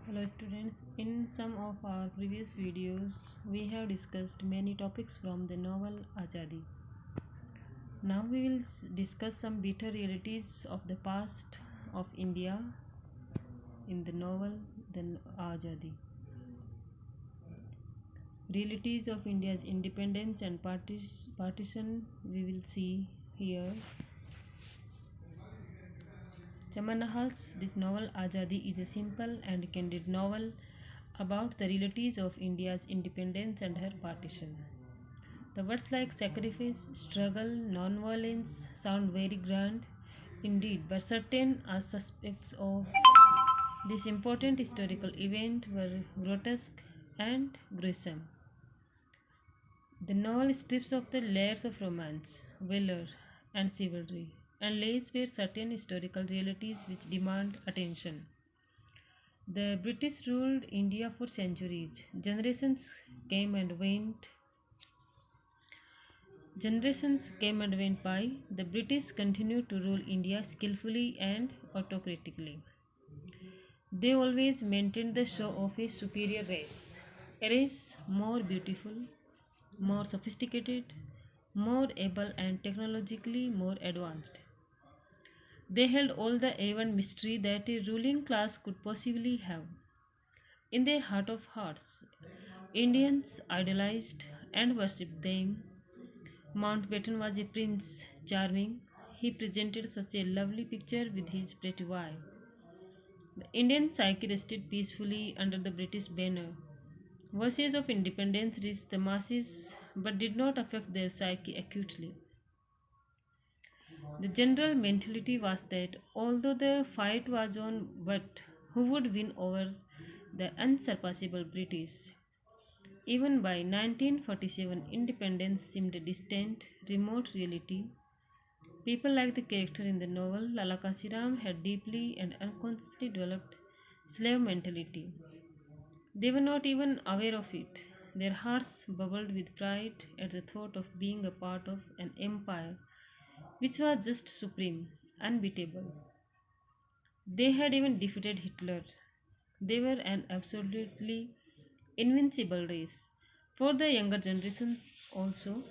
Hello students, in some of our previous videos we have discussed many topics from the novel Azadi. Now we will discuss some bitter realities of the past of India in the novel Azadi. Realities of India's independence and partition we will see here. Chaman Nahal's this novel Azadi is a simple and candid novel about the realities of India's independence and her partition. The words like sacrifice, struggle, non-violence sound very grand indeed, but certain aspects of this important historical event were grotesque and gruesome. The novel strips off the layers of romance, valor, and chivalry, and lays bare certain historical realities which demand attention. The British ruled India for centuries. Generations came and went by. The British continued to rule India skillfully and autocratically. They always maintained the show of a superior a race more beautiful, more sophisticated, more able, and technologically more advanced. They held all the A1 mystery that a ruling class could possibly have. In their heart of hearts, Indians idolized and worshipped them. Mountbatten was a prince charming. He presented such a lovely picture with his pretty wife. The Indian psyche rested peacefully under the British banner. Voices of independence reached the masses but did not affect their psyche acutely. The general mentality was that although the fight was on, but who would win over the unsurpassable British? Even by 1947, independence seemed a distant, remote reality. People like the character in the novel, Lala Kasiram, had deeply and unconsciously developed slave mentality. They were not even aware of it. Their hearts bubbled with pride at the thought of being a part of an empire which was just supreme, unbeatable. They had even defeated Hitler. They were an absolutely invincible race. For the younger generation, also,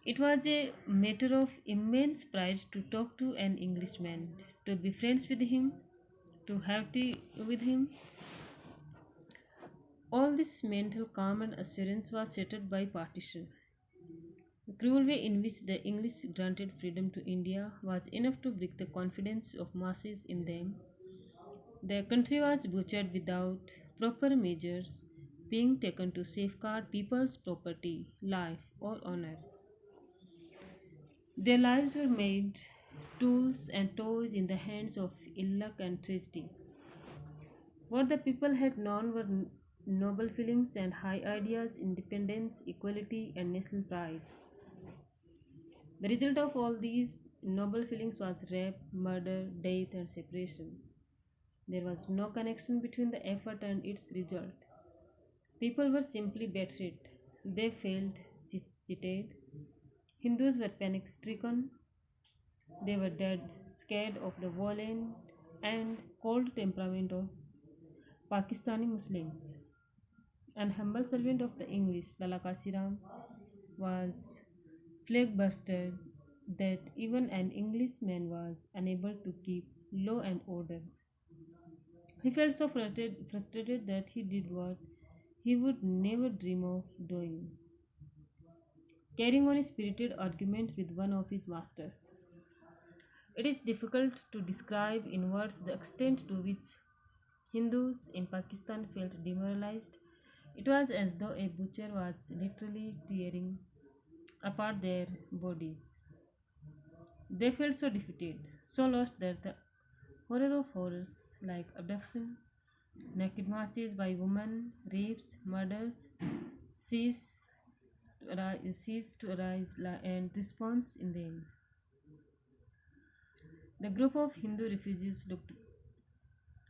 it was a matter of immense pride to talk to an Englishman, to be friends with him, to have tea with him. All this mental calm and assurance was shattered by partition. The cruel way in which the English granted freedom to India was enough to break the confidence of masses in them. The country was butchered without proper measures being taken to safeguard people's property, life, or honor. Their lives were made tools and toys in the hands of ill luck and tragedy. What the people had known were noble feelings and high ideas, independence, equality, and national pride. The result of all these noble feelings was rape, murder, death, and separation. There was no connection between the effort and its result. People were simply betrayed. They failed, cheated. Hindus were panic stricken. They were dead, scared of the violent and cold temperament of Pakistani Muslims. An humble servant of the English, Lala Kasiram, was plague-buster that even an Englishman was unable to keep law and order. He felt so frustrated that he did what he would never dream of doing, carrying on a spirited argument with one of his masters. It is difficult to describe in words the extent to which Hindus in Pakistan felt demoralized. It was as though a butcher was literally tearing apart their bodies. They felt so defeated, so lost that the horror of horrors like abduction, naked marches by women, rapes, murders ceased to arise and response in them. The group of Hindu refugees looked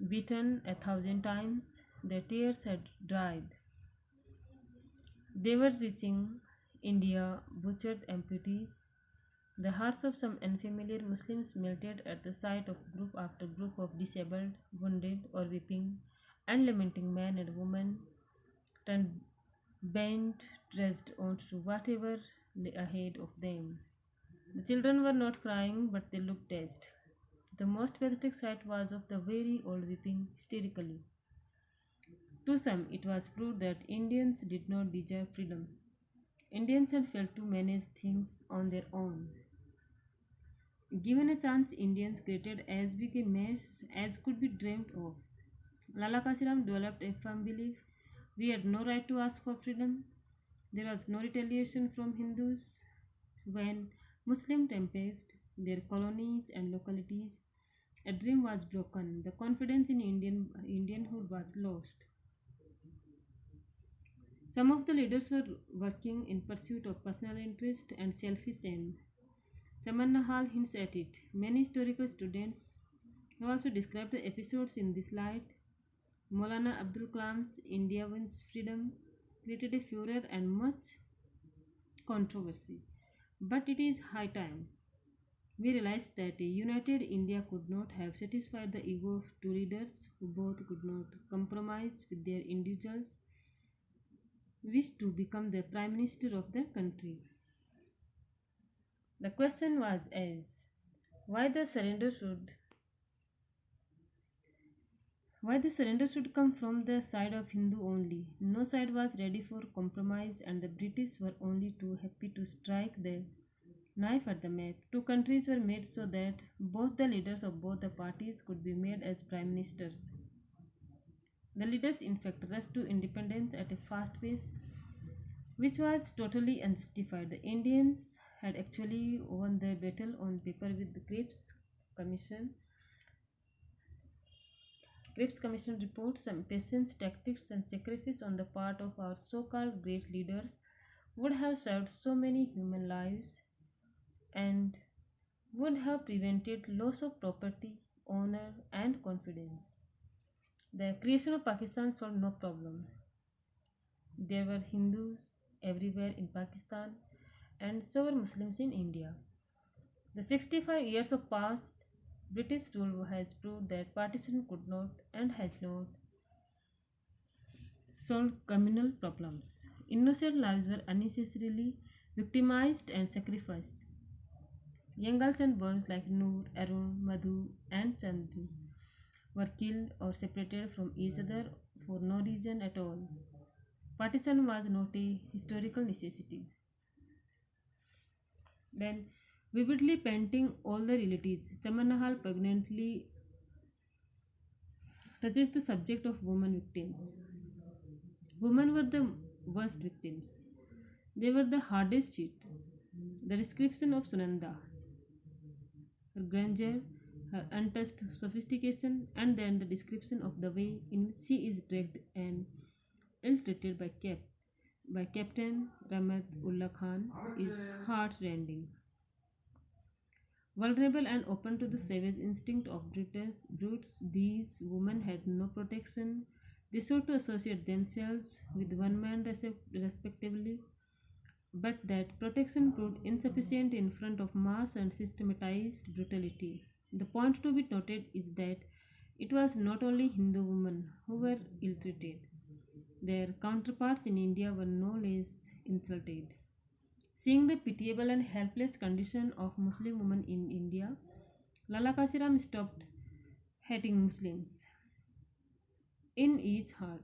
beaten 1,000 times. Their tears had dried. They were reaching India, butchered amputees. The hearts of some unfamiliar Muslims melted at the sight of group after group of disabled, wounded, or weeping unlamenting man and woman, turned bent, dressed onto whatever lay ahead of them. The children were not crying, but they looked dazed. The most pathetic sight was of the very old weeping hysterically. To some, it was proof that Indians did not deserve freedom. Indians had failed to manage things on their own. Given a chance, Indians created as big a mess as could be dreamed of. Lala Kasiram developed a firm belief we had no right to ask for freedom. There was no retaliation from Hindus. When Muslims tempest their colonies and localities, a dream was broken. The confidence in Indianhood was lost. Some of the leaders were working in pursuit of personal interest and selfish aim. Chaman Nahal hints at it. Many historical students have also described the episodes in this light. Maulana Abdul Kalam's India Wins Freedom created a furor and much controversy. But it is high time we realized that a united India could not have satisfied the ego of two leaders who both could not compromise with their individuals wish to become the prime minister of the country. The question was as why the surrender should why the surrender should come from the side of Hindu only. No side was ready for compromise and the British were only too happy to strike the knife at the map. Two countries were made so that both the leaders of both the parties could be made as prime ministers. The leaders, in fact, rushed to independence at a fast pace, which was totally unjustified. The Indians had actually won their battle on paper with the Commission. Cripps Commission reports some patience, tactics, and sacrifice on the part of our so called great leaders would have saved so many human lives and would have prevented loss of property, honor, and confidence. The creation of Pakistan solved no problem. There were Hindus everywhere in Pakistan, and so were Muslims in India. The 65 years of past British rule has proved that partition could not and has not solved communal problems. Innocent lives were unnecessarily victimized and sacrificed. Young girls and boys like Noor, Arun, Madhu, and Chandu were killed or separated from each other for no reason at all. Partition was not a historical necessity. Then, vividly painting all the realities, Chamanahal poignantly touches the subject of women victims. Women were the worst victims. They were the hardest hit. The description of Sunanda, her grandeur, her untouched sophistication, and then the description of the way in which she is dragged and ill-treated by Captain Ramat Ullah Khan is heart-rending. Vulnerable and open to the savage instinct of brutes, these women had no protection. They sought to associate themselves with one man respectively, but that protection proved insufficient in front of mass and systematized brutality. The point to be noted is that it was not only Hindu women who were ill treated, their counterparts in India were no less insulted. Seeing the pitiable and helpless condition of Muslim women in India, Lala Kasiram stopped hating Muslims. In each heart,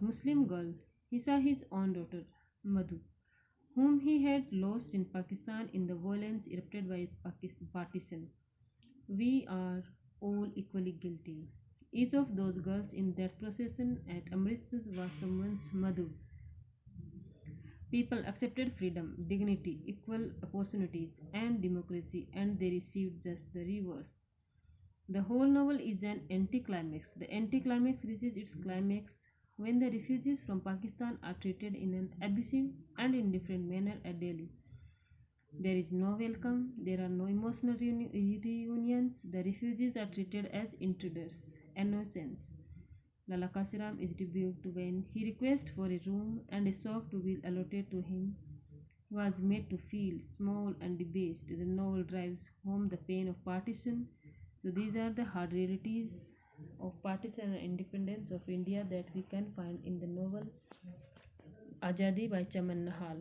Muslim girl, he saw his own daughter, Madhu, whom he had lost in Pakistan in the violence erupted by partition. We are all equally guilty. Each of those girls in that procession at Amritsar was someone's Madhu. People accepted freedom, dignity, equal opportunities, and democracy, and they received just the reverse. The whole novel is an anticlimax. The anticlimax reaches its climax when the refugees from Pakistan are treated in an abusive and indifferent manner at Delhi. There is no welcome, there are no emotional reunions, the refugees are treated as intruders, annoyance. Lala Kasiram is rebuked when he requests for a room and a shop to be allotted to him. He was made to feel small and debased. The novel drives home the pain of partition. So these are the hard realities of partition and independence of India that we can find in the novel Azadi by Chaman Nahal.